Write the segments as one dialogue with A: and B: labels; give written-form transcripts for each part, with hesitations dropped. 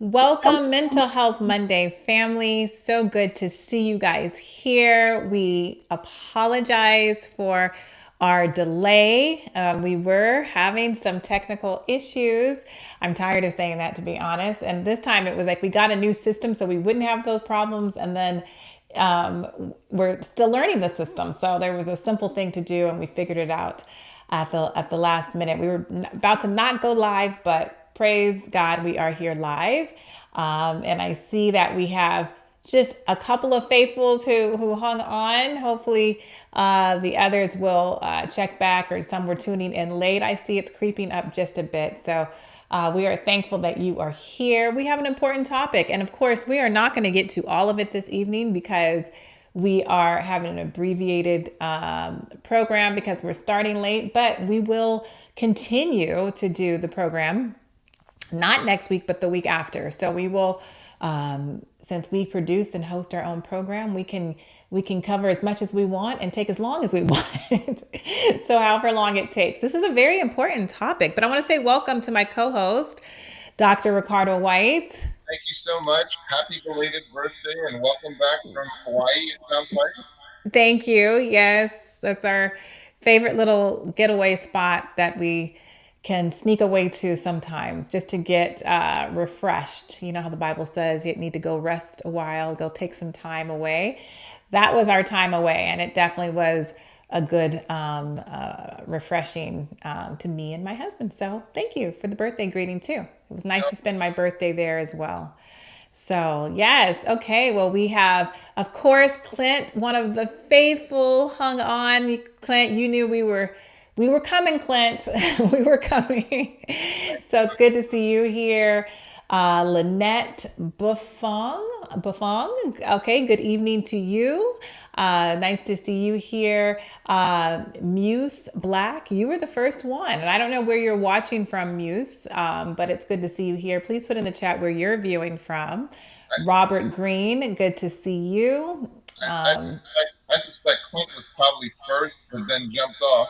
A: Welcome, Mental Health Monday family. So good to see you guys here. We apologize for our delay. We were having some technical issues. I'm tired of saying that, to be honest. And this time it was like we got a new system so we wouldn't have those problems. And then we're still learning the system. So there was a simple thing to do, and we figured it out at the last minute. We were about to not go live, but praise God, we are here live. And I see that we have just a couple of faithfuls who hung on. Hopefully, the others will check back, or some were tuning in late. I see it's creeping up just a bit. So we are thankful that you are here. We have an important topic. And of course, we are not going to get to all of it this evening because we are having an abbreviated program because we're starting late, but we will continue to do the program not next week, but the week after. So we will, since we produce and host our own program, we can cover as much as we want and take as long as we want. So however long it takes. This is a very important topic, but I want to say welcome to my co-host, Dr. Ricardo Whyte.
B: Thank you so much. Happy belated birthday and welcome back from Hawaii, it sounds like.
A: Thank you. Yes, that's our favorite little getaway spot that we can sneak away to sometimes just to get refreshed. You know how the Bible says you need to go rest a while, go take some time away. That was our time away, and it definitely was a good refreshing to me and my husband. So thank you for the birthday greeting too. It was nice to spend my birthday there as well. So, yes. Okay. Well, we have, of course, Clint, one of the faithful hung on. Clint, you knew we were coming, Clint. We were coming. So it's good to see you here. Lynette Buffong. Okay. Good evening to you. Nice to see you here. Muse Black, you were the first one. And I don't know where you're watching from, Muse, but it's good to see you here. Please put in the chat where you're viewing from. Robert Green, good to see you.
B: I suspect Clint was probably first, but then jumped off.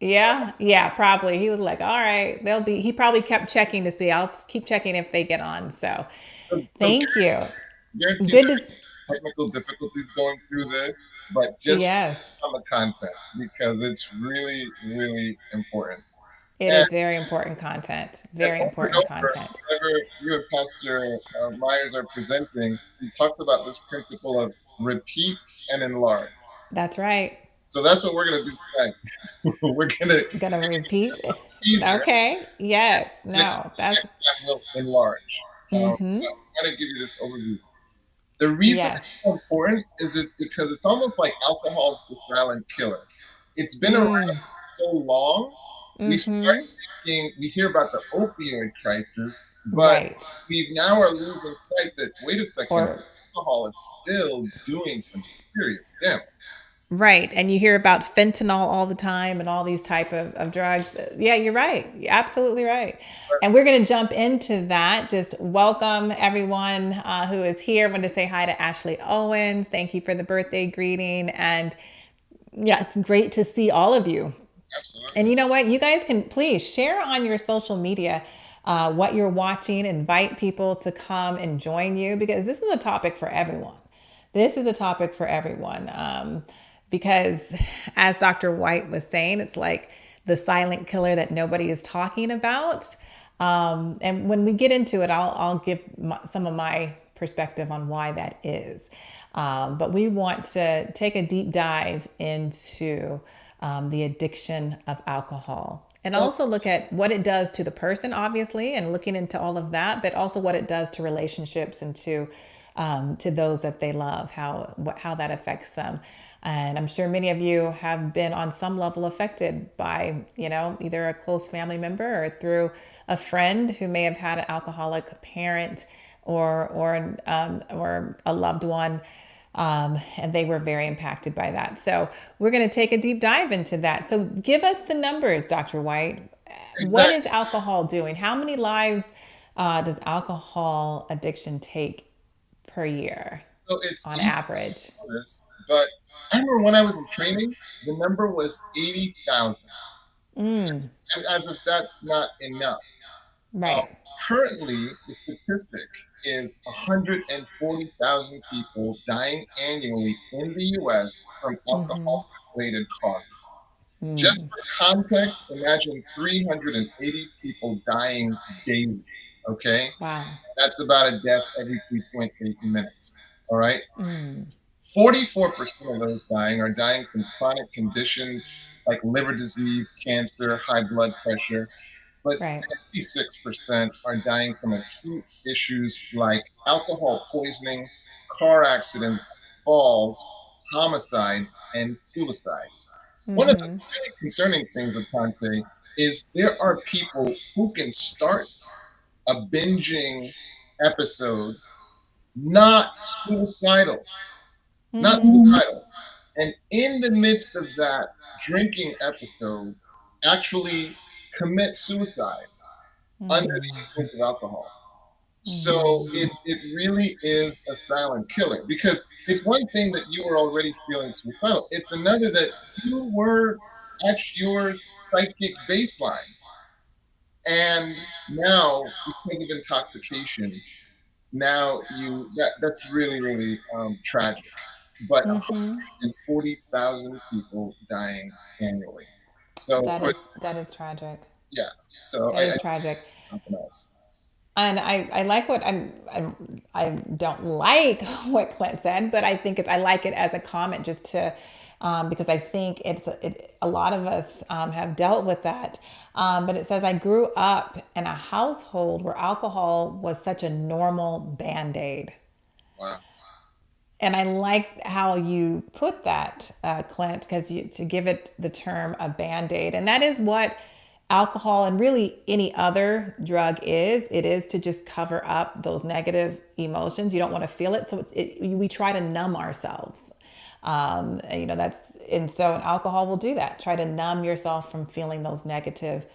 A: Yeah, yeah, probably. He was like, all right, he probably kept checking to see. I'll keep checking if they get on. So
B: So
A: thank you.
B: guaranteed
A: Good to,
B: there are technical difficulties going through this, but just
A: yes,
B: on the content because it's really, really important.
A: it
B: And,
A: is very important content.
B: and
A: Very
B: over and
A: important
B: over,
A: content.
B: whenever you and Pastor Myers are presenting, he talks about this principle of repeat and enlarge.
A: That's right.
B: So that's what we're going to do tonight. We're going to
A: Gonna repeat.
B: teaser.
A: Okay. Yes.
B: Next,
A: No. That's
B: next time we'll enlarge. I'm going to give you this overview. The reason it's
A: yes.
B: so important is it's because it's almost like alcohol's the silent killer. It's been around
A: Mm.
B: so long, we start
A: Mm-hmm.
B: thinking, we hear about the opioid crisis, but
A: Right.
B: we now are losing sight that, wait a second,
A: Or
B: alcohol is still doing some serious damage.
A: right. And you hear about fentanyl all the time and all these type of drugs. Yeah, you're right. You're absolutely right. And we're going to jump into that. Just welcome everyone who is here. I want to say hi to Ashley Owens. Thank you for the birthday greeting. And yeah, it's great to see all of you. And
B: Absolutely.
A: you know what? You guys can please share on your social media what you're watching, invite people to come and join you because this is a topic for everyone. This is a topic for everyone. Because as Dr. Whyte was saying, it's like the silent killer that nobody is talking about. And when we get into it, I'll give some of my perspective on why that is. But we want to take a deep dive into the addiction of alcohol and
B: Well,
A: also look at what it does to the person, obviously, and looking into all of that, but also what it does to relationships and to those that they love, how that affects them. And I'm sure many of you have been on some level affected by, either a close family member or through a friend who may have had an alcoholic parent or a loved one, and they were very impacted by that. So we're going to take a deep dive into that. So give us the numbers, Dr. White. What is
B: exactly.
A: alcohol doing? How many lives does alcohol addiction take per year
B: So it's
A: on
B: easy
A: average?
B: to notice, but I remember when I was in training, the number was 80,000.
A: Mm,
B: And as if that's not enough. Um,
A: Right.
B: Currently, the statistic is 140,000 people dying annually in the US from alcohol-related causes. Just for context, imagine 380 people dying daily. Okay?
A: Wow.
B: That's about a death every 3.8 minutes. All right? 44% of those dying are dying from chronic conditions like liver disease, cancer, high blood pressure, but
A: Right.
B: 56% are dying from acute issues like alcohol poisoning, car accidents, falls, homicides, and suicides. One of the really concerning things with Conte is there are people who can start a binging episode not suicidal, not suicidal, and in the midst of that drinking episode, actually commit suicide under the influence of alcohol. So it really is a silent killer because it's one thing that you were already feeling suicidal. It's another that you were at your psychic baseline. And now, because of intoxication, now that's really, really tragic. But 140,000 people dying annually. So, of course,
A: That is tragic.
B: yeah. So
A: That
B: I
A: is tragic.
B: something else.
A: And I like what I don't like what Clint said, but I think I like it as a comment just to because I think a lot of us have dealt with that. But it says I grew up in a household where alcohol was such a normal band-aid.
B: Wow.
A: And I like how you put that, Clint, because to give it the term a band aid. And that is what alcohol and really any other drug is. It is to just cover up those negative emotions. You don't want to feel it. So we try to numb ourselves. And so alcohol will do that. Try to numb yourself from feeling those negative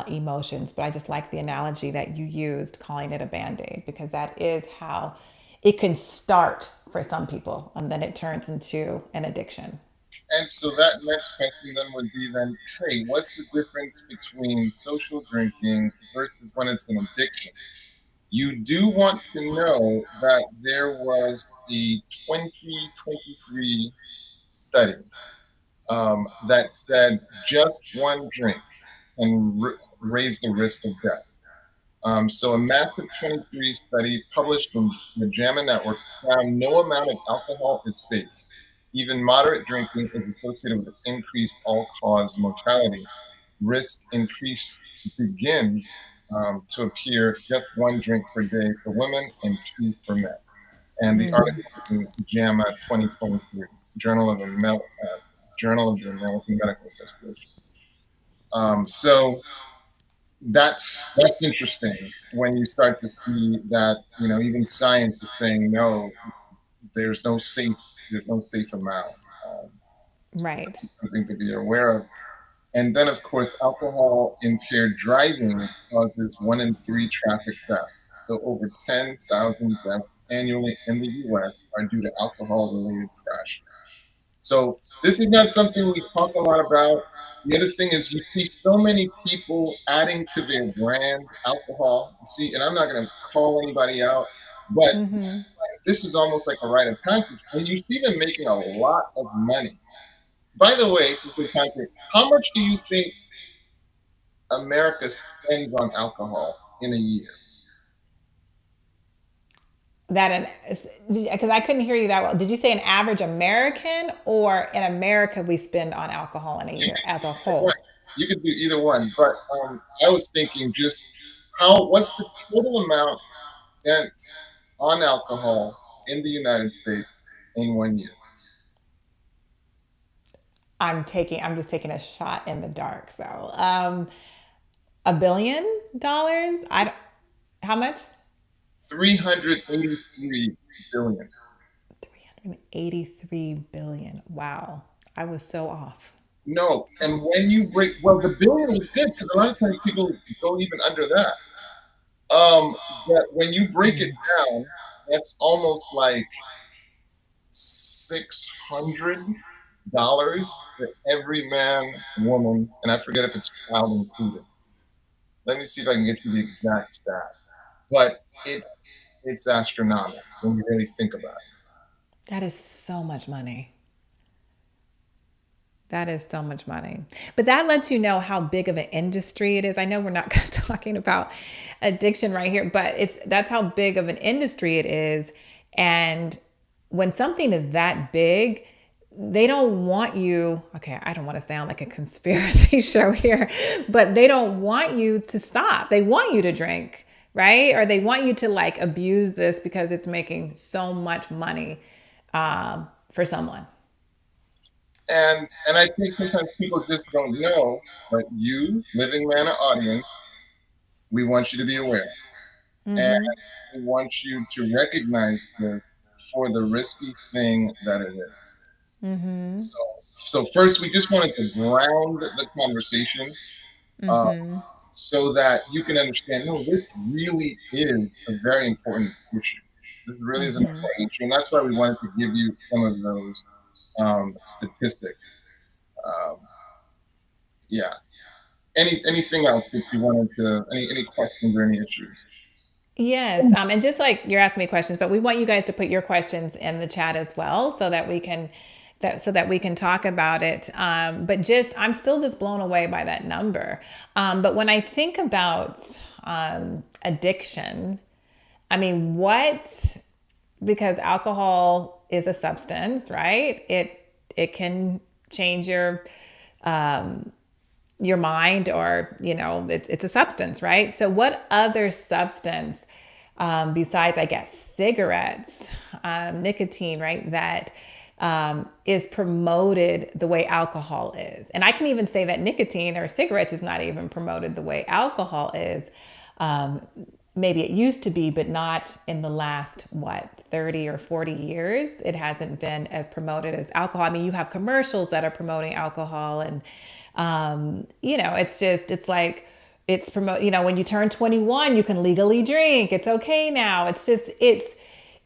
A: emotions. But I just like the analogy that you used, calling it a band aid, because that is how it can start for some people and then it turns into an addiction.
B: And so that next question then would be then, hey, what's the difference between social drinking versus when it's an addiction? You do want to know that there was a 2023 study that said just one drink can raise the risk of death. So a massive 23 study published in the JAMA Network found no amount of alcohol is safe. Even moderate drinking is associated with increased all-cause mortality. Risk increase begins to appear just one drink per day for women and two for men. And the article is in JAMA 2023, Journal of the American Medical Association. So that's interesting when you start to see that even science is saying no, there's no safe there's no safe amount. Um,
A: Right.
B: Something to be aware of. And then, of course, alcohol impaired driving causes 1 in 3 traffic deaths. So over 10,000 deaths annually in the U.S. are due to alcohol-related crashes. So this is not something we talk a lot about. The other thing is you see so many people adding to their brand alcohol. You see, and I'm not going to call anybody out, but this is almost like a rite of passage. And you see them making a lot of money. By the way, since we're talking, how much do you think America spends on alcohol in a year?
A: That because I couldn't hear you that well. Did you say an average American or in America we spend on alcohol in a
B: You
A: year
B: could
A: as a
B: do either one.
A: whole?
B: You could do either one, but I was thinking just what's the total amount spent on alcohol in the United States in 1 year?
A: I'm just taking a shot in the dark. So, $1 billion? How much?
B: 383 billion.
A: 383 billion. Wow. I was so off.
B: No, and when you break, well, the billion was good because a lot of times people go even under that. Um, but when you break it down, that's almost like $600 for every man, woman, and I forget if it's child included. Let me see if I can get you the exact stat. But it's astronomical when you really think about it.
A: That is so much money. That is so much money. But that lets you know how big of an industry it is. I know we're not talking about addiction right here, but that's how big of an industry it is. And when something is that big, they don't want you, okay, I don't want to sound like a conspiracy show here, but they don't want you to stop. They want you to drink, right? Or they want you to like abuse this because it's making so much money for someone.
B: And I think sometimes people just don't know, but you, living man audience, we want you to be aware. And we want you to recognize this for the risky thing that it is. So, so first, we just wanted to ground the conversation uh, so that you can understand, no, this really is a very important issue. This really is an important issue. And that's why we wanted to give you some of those statistics. Um, yeah. Anything else that you wanted to, any questions or any issues?
A: Yes, and just like you're asking me questions, but we want you guys to put your questions in the chat as well, so that we can talk about it. But just I'm still just blown away by that number. But when I think about addiction, I mean, what because alcohol is a substance, right? It can change your mind, or it's a substance, right? So what other substance besides, I guess, cigarettes, nicotine, right, that is promoted the way alcohol is? And I can even say that nicotine or cigarettes is not even promoted the way alcohol is. um, Maybe it used to be, but not in the last, what, 30 or 40 years. It hasn't been as promoted as alcohol. I mean, you have commercials that are promoting alcohol, and, it's like, it's promote, when you turn 21, you can legally drink. It's okay now. It's
B: And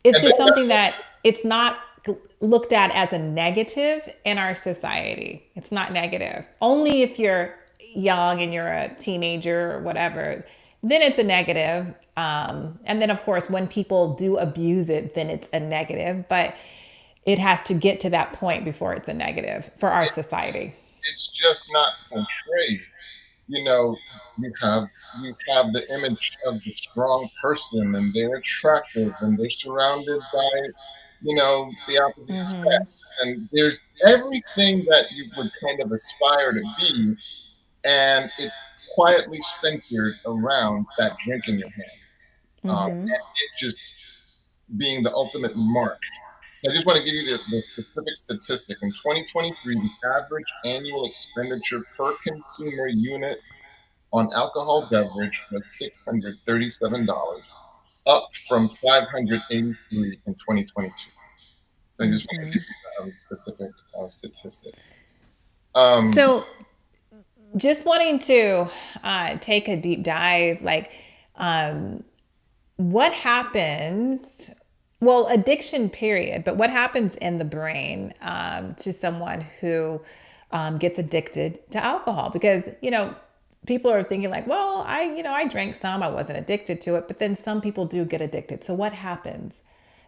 A: just something that it's not looked at as a negative in our society. It's not negative. Only if you're young and you're a teenager or whatever, then it's a negative. And then, of course, when people do abuse it, then it's a negative. But it has to get to that point before it's a negative for our society.
B: it's just not portrayed. You know, you have the image of the strong person, and they're attractive, and they're surrounded by, the opposite sex, and there's everything that you would kind of aspire to be, and it's quietly centered around that drink in your hand, and it just being the ultimate mark. So I just want to give you the specific statistic. In 2023, the average annual expenditure per consumer unit on alcohol beverage was $637, up from 583 in 2022. So I just want to give you a specific statistic. Um,
A: So, just wanting to take a deep dive, like, um, what happens, well, addiction period, but what happens in the brain to someone who gets addicted to alcohol? Because people are thinking like, well, I drank some, I wasn't addicted to it, but then some people do get addicted. So what happens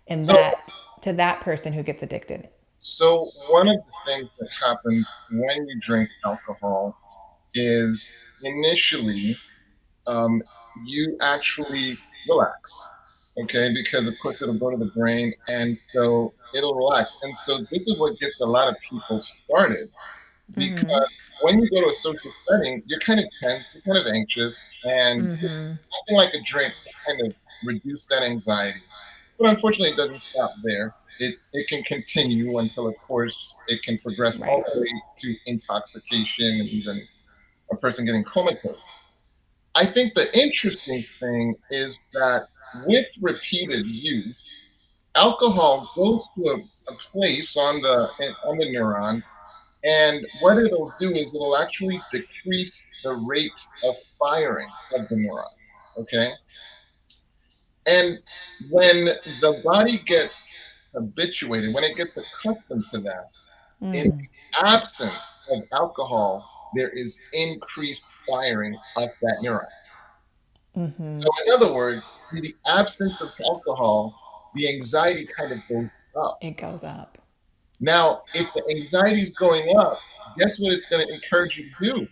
A: in
B: so,
A: that to that person who gets addicted?
B: so one of the things that happens when you drink alcohol is initially um, you actually relax, okay? Because of course it'll go to the brain, and so it'll relax. And so this is what gets a lot of people started, because when you go to a social setting, you're kind of tense, you're kind of anxious, and nothing like a drink to kind of reduce that anxiety. But unfortunately, it doesn't stop there. It can continue until, of course, it can progress all
A: Right.
B: the way to intoxication and even a person getting comatose. I think the interesting thing is that with repeated use, alcohol goes to a place on the neuron, and what it'll do is it'll actually decrease the rate of firing of the neuron. Okay, and when the body gets habituated, when it gets accustomed to that, in the absence of alcohol, there is increased firing of that neuron. So, in other words, in the absence of alcohol, the anxiety kind of goes up.
A: It goes up.
B: Now, if the anxiety is going up, guess what it's going to encourage you to do?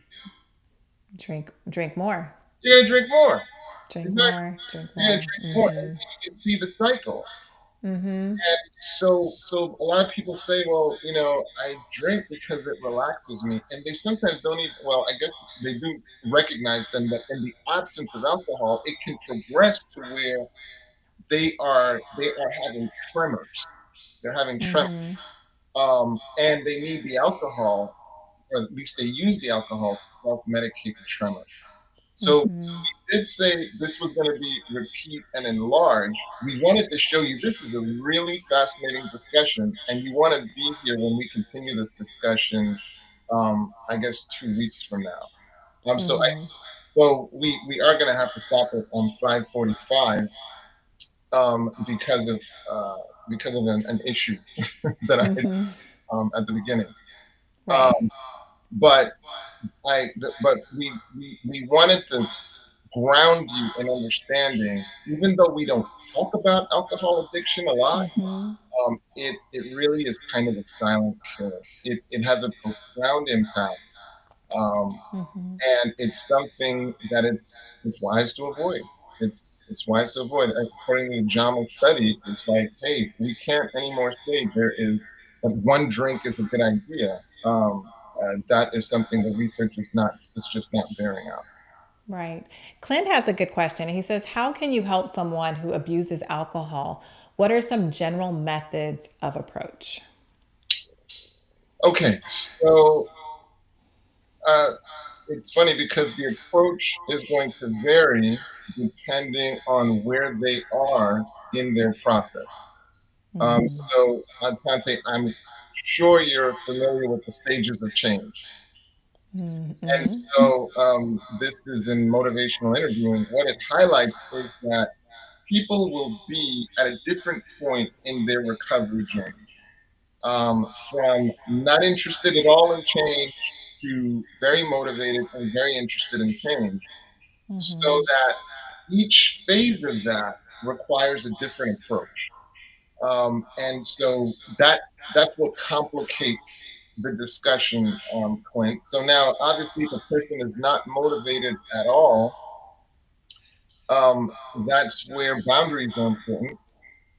A: Drink more.
B: You're going to drink more.
A: Drink
B: Exactly.
A: more. Drink
B: You're going to
A: more.
B: drink more. And so you can see the cycle. And so a lot of people say, well, I drink because it relaxes me. And they sometimes don't even, well, I guess they do recognize then that in the absence of alcohol, it can progress to where they are having tremors. They're having tremors. And they need the alcohol, or at least they use the alcohol to self-medicate the tremor. So we did say this was going to be repeat and enlarge. We wanted to show you this is a really fascinating discussion, and you want to be here when we continue this discussion. I guess 2 weeks from now. So we are going to have to stop it on 5:45 because of an issue that I had at the beginning.
A: Right.
B: Um, but but we wanted to ground you in understanding, even though we don't talk about alcohol addiction a lot, it really is kind of a silent killer. It has a profound impact, um, and it's something that it's wise to avoid. It's wise to avoid. According to the JAMA study, it's like, hey, we can't anymore say there is that one drink is a good idea. That is something the research is not. It's just not bearing out.
A: Right. Clint has a good question. He says, how can you help someone who abuses alcohol? What are some general methods of approach?
B: Okay, so uh, it's funny because the approach is going to vary depending on where they are in their process. So, Tante, I'm sure you're familiar with the stages of change. And so, this is in motivational interviewing. What it highlights is that people will be at a different point in their recovery journey, from not interested at all in change to very motivated and very interested in change, so that each phase of that requires a different approach. And so that's what complicates the discussion, Clint. So now, obviously, if a person is not motivated at all, that's where boundaries are important.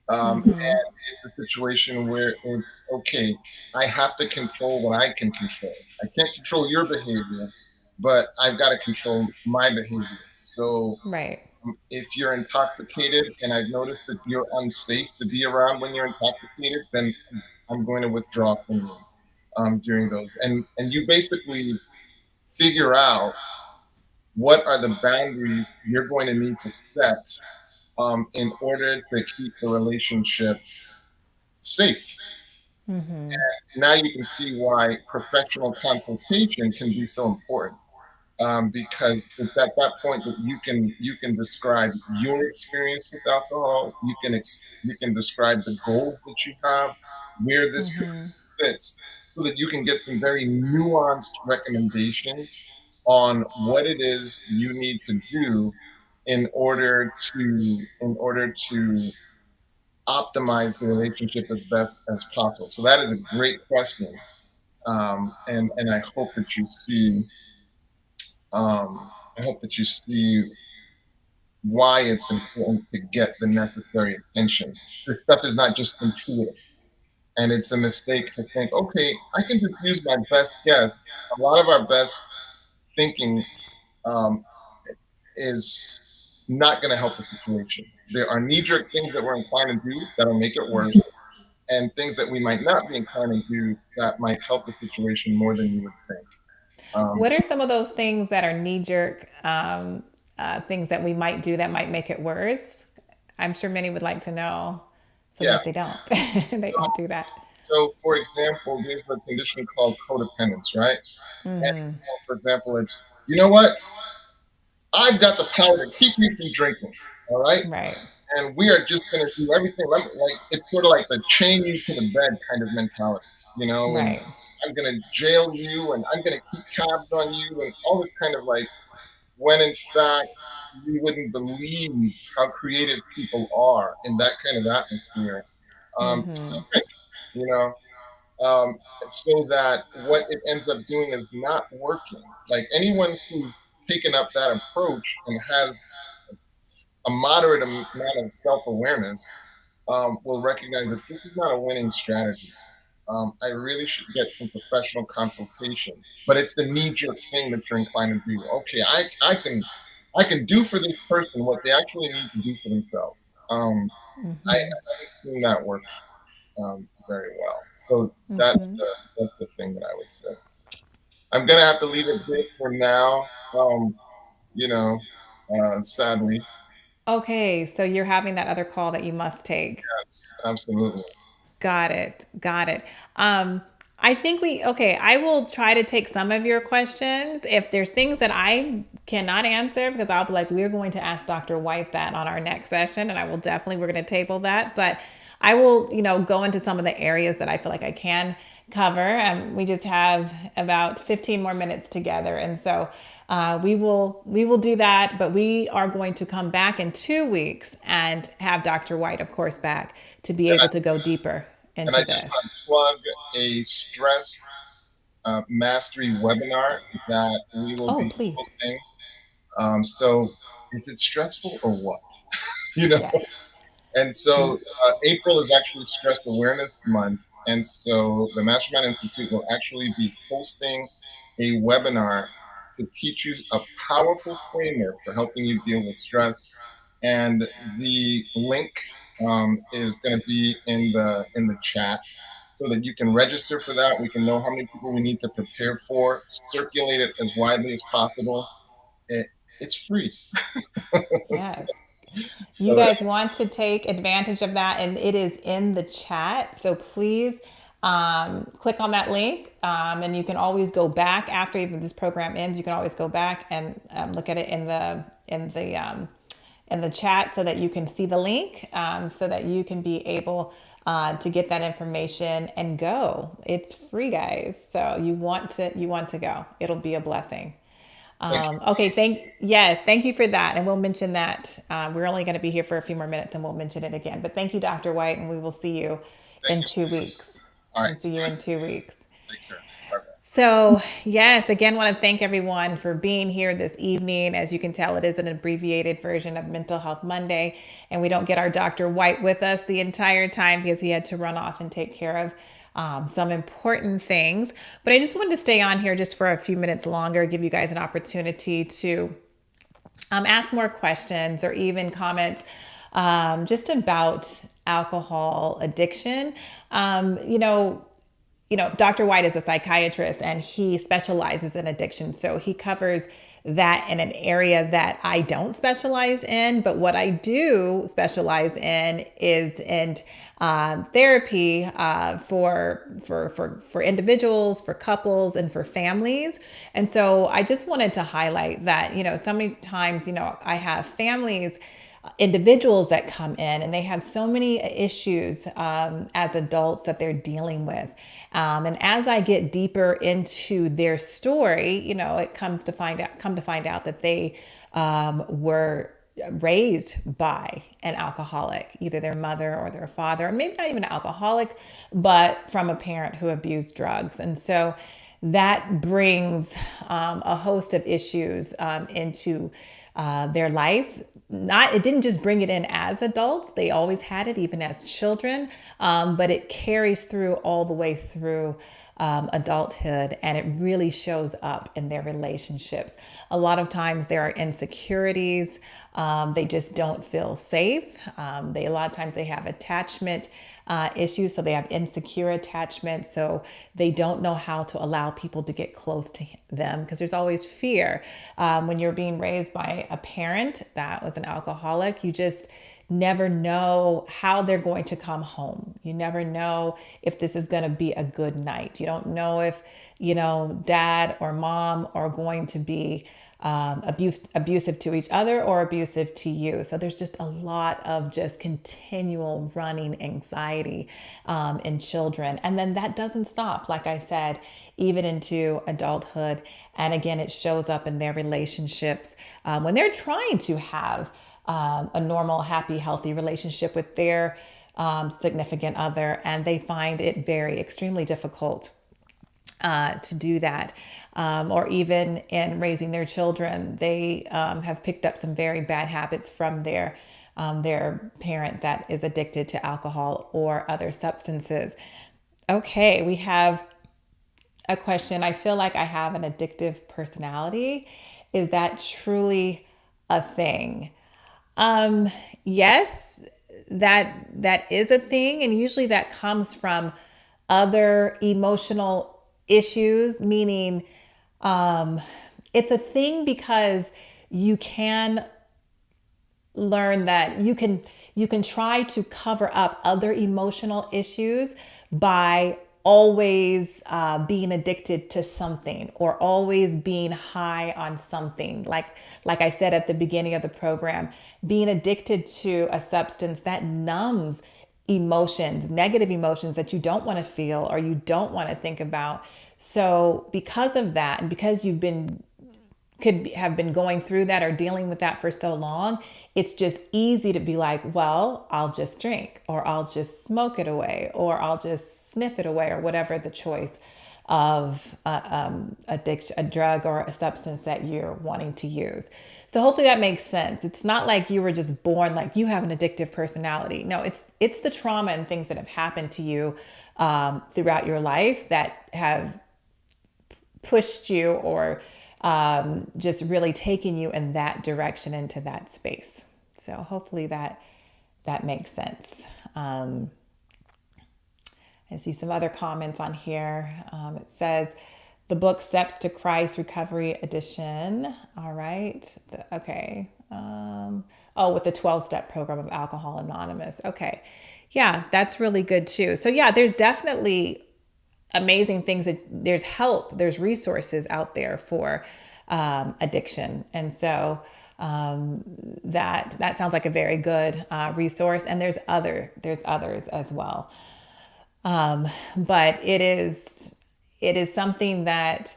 B: And it's a situation where it's okay. I have to control what I can control. I can't control your behavior, but I've got to control my behavior. So
A: Right.
B: if you're intoxicated and I've noticed that you're unsafe to be around when you're intoxicated, then I'm going to withdraw from you during those. And you basically figure out what are the boundaries you're going to need to set in order to keep the relationship safe. Now you can see why professional consultation can be so important, because it's at that point that you can describe your experience with alcohol. You can describe the goals that you have, where this fits, so that you can get some very nuanced recommendations on what it is you need to do in order to optimize the relationship as best as possible. So that is a great question, and I hope that you see why it's important to get the necessary attention. This stuff is not just intuitive, and it's a mistake to think, okay, I can just use my best guess. A lot of our best thinking um, is not going to help the situation. There are knee-jerk things that we're inclined to do that'll make it worse, and things that we might not be inclined to do that might help the situation more than you would think.
A: What are
B: So,
A: some of those things that are knee jerk things that we might do that might make it worse? I'm sure many would like to know so
B: yeah.
A: that they don't they don't do that.
B: So, for example, there's a condition called codependence, right? And so, for example, it's, you know what? I've got the power to keep you from drinking, all right?
A: Right.
B: And we are just going to do everything. Like, it's sort of like the chain you to the bed kind of mentality, and
A: Right.
B: I'm going to jail you and I'm going to keep tabs on you and all this kind of like, when in fact, you wouldn't believe how creative people are in that kind of atmosphere. Just a drink, you know, so that what it ends up doing is not working. Like anyone who's taken up that approach and has a moderate amount of self-awareness will recognize that this is not a winning strategy. I really should get some professional consultation. But it's the knee-jerk thing that you're inclined to do. Okay, I can do for this person what they actually need to do for themselves. I haven't seen that work very well. So that's the thing that I would say. I'm gonna have to leave it there for now. You know, sadly,
A: Okay, so you're having that other call that you must take.
B: yes, absolutely.
A: Got it. Got it. I think okay, I will try to take some of your questions. If there's things that I cannot answer, because I'll be like, we're going to ask Dr. White that on our next session, and I will definitely, we're going to table that. But I will, go into some of the areas that I feel like I can cover. We just have about 15 more minutes together. And so we will do that, but we are going to come back in 2 weeks and have Dr. White, of course, back to be
B: And I,
A: able to go deeper
B: and I
A: into
B: just
A: this.
B: want to plug a stress mastery webinar that we will
A: Oh,
B: be
A: please.
B: hosting. So is it stressful or what? you know,
A: Yes.
B: and so April is actually Stress Awareness Month. And so the Mastermind Institute will actually be hosting a webinar to teach you a powerful framework for helping you deal with stress. And the link is going to be in the chat so that you can register for that. We can know how many people we need to prepare for, circulate it as widely as possible. It, it's free. so,
A: Yes. You
B: so
A: guys want to take advantage of that, and it is in the chat. So please click on that link, and you can always go back after even this program ends. You can always go back and look at it in the chat so that you can see the link, so that you can be able to get that information and go. It's free, guys. So you want to go. It'll be a blessing.
B: thank
A: Okay, thank you for that, and we'll mention that. We're only going to be here for a few more minutes, and we'll mention it again. But thank you, Dr. White, and we will see you
B: thank
A: in
B: you so
A: two
B: much.
A: weeks.
B: All
A: And
B: right.
A: see
B: See
A: you
B: you
A: in 2 weeks.
B: Take care. Bye bye.
A: So, yes, again, want to thank everyone for being here this evening. As you can tell, it is an abbreviated version of Mental Health Monday, and we don't get our Dr. White with us the entire time because he had to run off and take care of some important things. But I just wanted to stay on here just for a few minutes longer, give you guys an opportunity to ask more questions or even comments just about alcohol addiction. Dr. White is a psychiatrist and he specializes in addiction. So he covers that in an area that I don't specialize in. But what I do specialize in is in therapy for individuals, for couples, and for families. And so I just wanted to highlight that, so many times, I have families, individuals that come in and they have so many issues as adults that they're dealing with, and as I get deeper into their story, it come to find out that they were raised by an alcoholic, either their mother or their father, or maybe not even an alcoholic, but from a parent who abused drugs. And so that brings a host of issues into their life. It didn't just bring it in as adults; they always had it, even as children. But it carries through all the way through adulthood, and it really shows up in their relationships. A lot of times there are insecurities. They just don't feel safe. A lot of times they have attachment issues, so they have insecure attachment. So they don't know how to allow people to get close to them because there's always fear. When you're being raised by a parent that was an alcoholic, you just never know how they're going to come home. You never know if this is going to be a good night. You don't know if, dad or mom are going to be abusive to each other or abusive to you. So there's just a lot of just continual running anxiety in children. And then that doesn't stop, like I said, even into adulthood. And again, it shows up in their relationships when they're trying to have a normal, happy, healthy relationship with their significant other, and they find it very extremely difficult to do that. Or even in raising their children, they have picked up some very bad habits from their parent that is addicted to alcohol or other substances. Okay, we have a question. I feel like I have an addictive personality. Is that truly a thing? Um, yes, that is a thing, and usually that comes from other emotional issues, meaning um, it's a thing because you can learn that you can try to cover up other emotional issues by always being addicted to something or always being high on something, like I said at the beginning of the program, being addicted to a substance that numbs emotions, negative emotions that you don't want to feel or you don't want to think about. So because of that, and because you've been could have been going through that or dealing with that for so long, it's just easy to be like, well, I'll just drink or I'll just smoke it away or I'll just sniff it away or whatever the choice of addiction, a drug or a substance that you're wanting to use. So hopefully that makes sense. It's not like you were just born like you have an addictive personality. No, it's the trauma and things that have happened to you throughout your life that have pushed you or just really taking you in that direction into that space. So hopefully that makes sense. I see some other comments on here. It says the book Steps to Christ Recovery Edition. All right. Okay. With the 12-step program of Alcohol Anonymous. Okay. Yeah, that's really good too. So yeah, there's definitely amazing things that there's help, there's resources out there for addiction. And so that sounds like a very good resource. And there's others as well. But it is something that,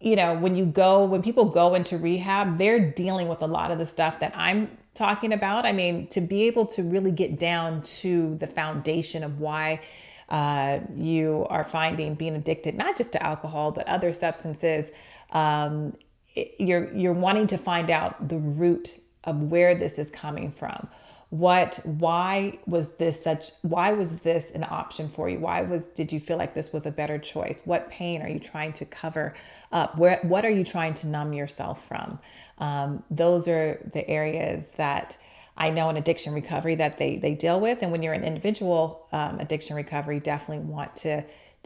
A: when people go into rehab, they're dealing with a lot of the stuff that I'm talking about. I mean, to be able to really get down to the foundation of why you are finding being addicted, not just to alcohol, but other substances, you're wanting to find out the root of where this is coming from. Why was this an option for you? Did you feel like this was a better choice? What pain are you trying to cover up? What are you trying to numb yourself from? Those are the areas that I know in addiction recovery that they deal with. And when you're in individual addiction recovery, definitely want to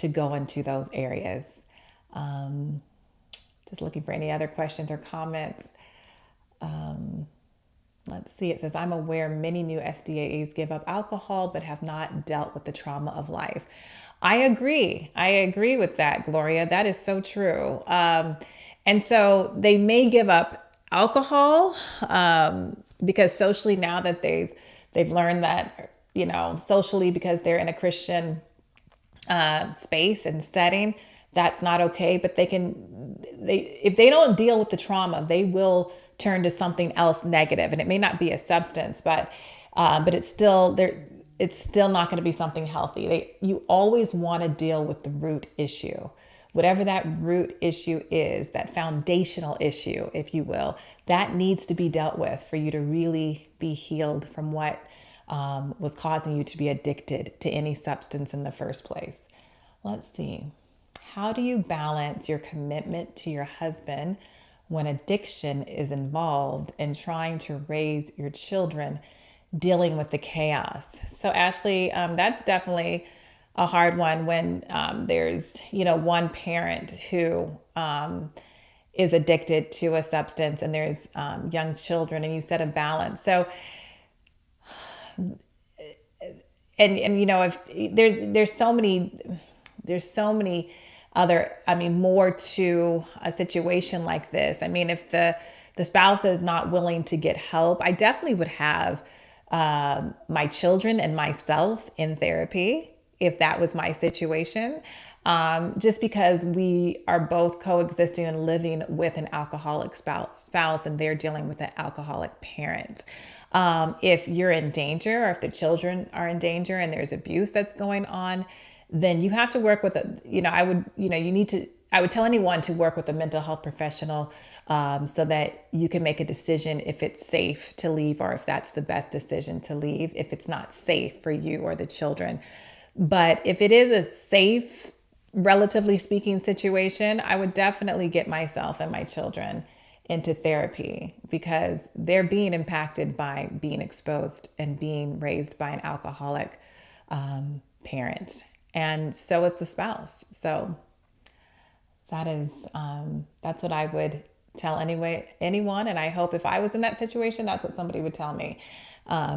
A: go into those areas. Just looking for any other questions or comments. Let's see, it says, I'm aware many new SDAAs give up alcohol but have not dealt with the trauma of life. I agree. I agree with that, Gloria. That is so true. And so they may give up alcohol because socially, now that they've learned that, socially, because they're in a Christian space and setting, that's not okay. But if they don't deal with the trauma, they will turn to something else negative, and it may not be a substance, but it's still there. It's still not going to be something healthy. You always want to deal with the root issue, whatever that root issue is, that foundational issue, if you will, that needs to be dealt with for you to really be healed from what was causing you to be addicted to any substance in the first place. Let's see. How do you balance your commitment to your husband when addiction is involved in trying to raise your children, dealing with the chaos? So Ashley, that's definitely a hard one when there's, one parent who is addicted to a substance and there's young children, and you set a balance. So, and if there's so many more to a situation like this. I mean, if the spouse is not willing to get help, I definitely would have my children and myself in therapy if that was my situation. Just because we are both coexisting and living with an alcoholic spouse and they're dealing with an alcoholic parent. If you're in danger, or if the children are in danger and there's abuse that's going on, then you have to work with I would tell anyone to work with a mental health professional, so that you can make a decision if it's safe to leave or if that's the best decision to leave, if it's not safe for you or the children. But if it is a safe, relatively speaking, situation, I would definitely get myself and my children into therapy, because they're being impacted by being exposed and being raised by an alcoholic parent. And so is the spouse. So that's what I would tell anyone. And I hope if I was in that situation, that's what somebody would tell me,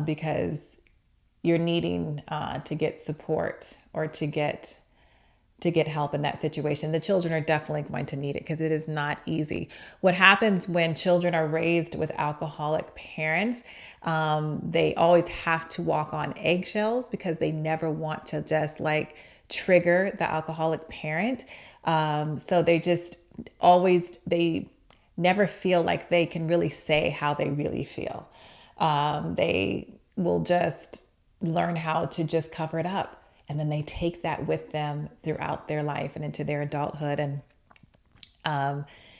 A: because you're needing to get support or to get help in that situation. The children are definitely going to need it, because it is not easy. What happens when children are raised with alcoholic parents, they always have to walk on eggshells, because they never want to just like trigger the alcoholic parent. So they never feel like they can really say how they really feel. They will just learn how to just cover it up. And then they take that with them throughout their life and into their adulthood. And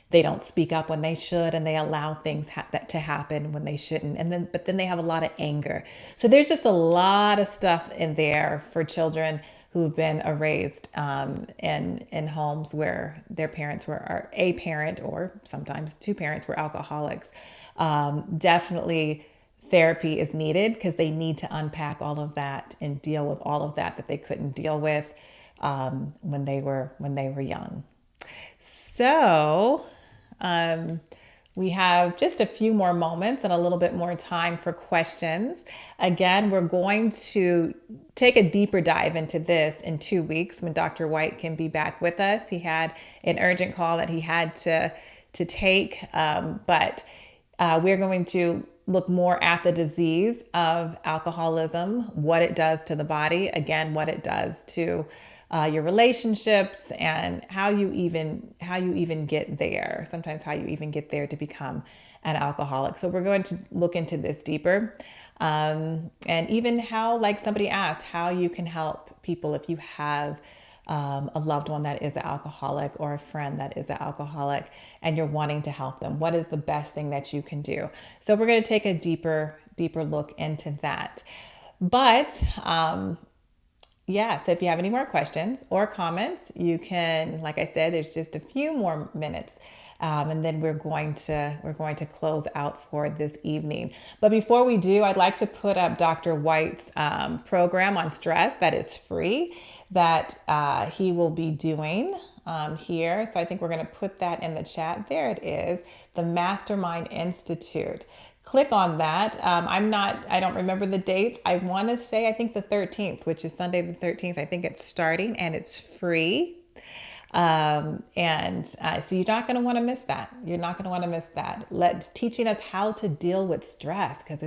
A: they don't speak up when they should, and they allow things that to happen when they shouldn't. But then they have a lot of anger. So there's just a lot of stuff in there for children who've been raised in homes where their parents or a parent, or sometimes two parents, were alcoholics. Definitely therapy is needed, because they need to unpack all of that and deal with all of that they couldn't deal with when they were young. So we have just a few more moments and a little bit more time for questions. Again, we're going to take a deeper dive into this in 2 weeks when Dr. Whyte can be back with us. He had an urgent call that he had to take, but we're going to look more at the disease of alcoholism, what it does to the body, again, what it does to your relationships, and how you even get there. Sometimes how you even get there to become an alcoholic. So we're going to look into this deeper, and even how, like somebody asked, how you can help people if you have a loved one that is an alcoholic, or a friend that is an alcoholic, and you're wanting to help them. What is the best thing that you can do? So we're going to take a deeper look into that. But so if you have any more questions or comments, you can, like I said, there's just a few more minutes. And then we're going to close out for this evening. But before we do, I'd like to put up Dr. Whyte's program on stress that is free, that he will be doing here. So I think we're going to put that in the chat. There it is, the Mastermind Institute. Click on that. I don't remember the dates. I want to say, I think the 13th, which is Sunday the 13th. I think it's starting, and it's free. So you're not going to want to miss that. You're not going to want to miss that. Teaching us how to deal with stress, because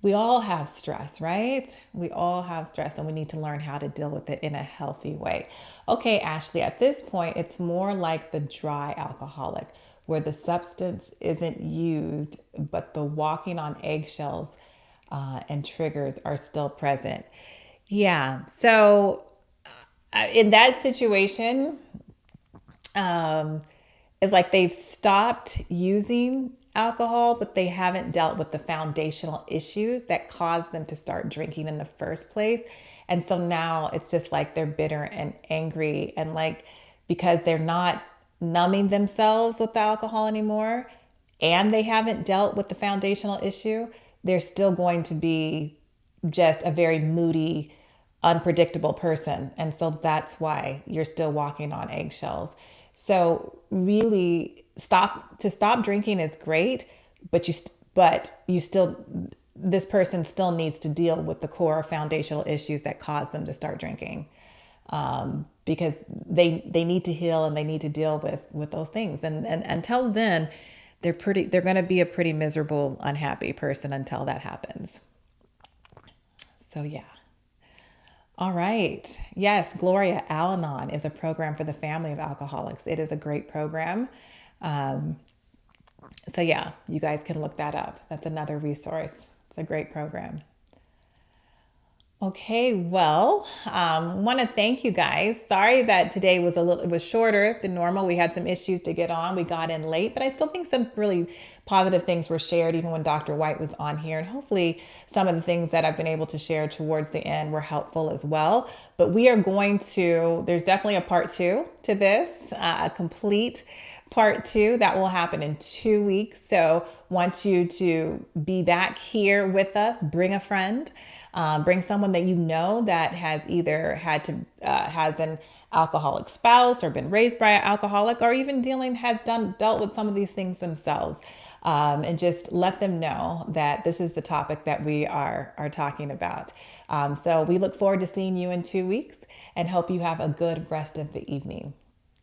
A: we all have stress, right? We all have stress, and we need to learn how to deal with it in a healthy way. Okay, Ashley, at this point, it's more like the dry alcoholic, where the substance isn't used, but the walking on eggshells and triggers are still present. Yeah. So in that situation, it's like they've stopped using alcohol, but they haven't dealt with the foundational issues that caused them to start drinking in the first place. And so now it's just like they're bitter and angry, and like, because they're not numbing themselves with the alcohol anymore, and they haven't dealt with the foundational issue, they're still going to be just a very moody, unpredictable person. And so that's why you're still walking on eggshells. So really stop drinking is great, but this person still needs to deal with the core foundational issues that caused them to start drinking. because they need to heal and they need to deal with those things. And until then, they're going to be a pretty miserable, unhappy person until that happens. So yeah. All right. Yes, Gloria, Al Anon is a program for the family of alcoholics. It is a great program. Um, so yeah, you guys can look that up. That's another resource. It's a great program. Okay, well, want to thank you guys. Sorry that today was it was shorter than normal. We had some issues to get on. We got in late, but I still think some really positive things were shared even when Dr. Whyte was on here. And hopefully some of the things that I've been able to share towards the end were helpful as well. But we are going to, there's definitely a part two to this, a complete part two that will happen in 2 weeks. So want you to be back here with us. Bring a friend, bring someone that you know that has either has an alcoholic spouse or been raised by an alcoholic, or even dealt with some of these things themselves. And just let them know that this is the topic that we are talking about. So we look forward to seeing you in 2 weeks and hope you have a good rest of the evening.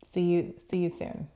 A: See you soon.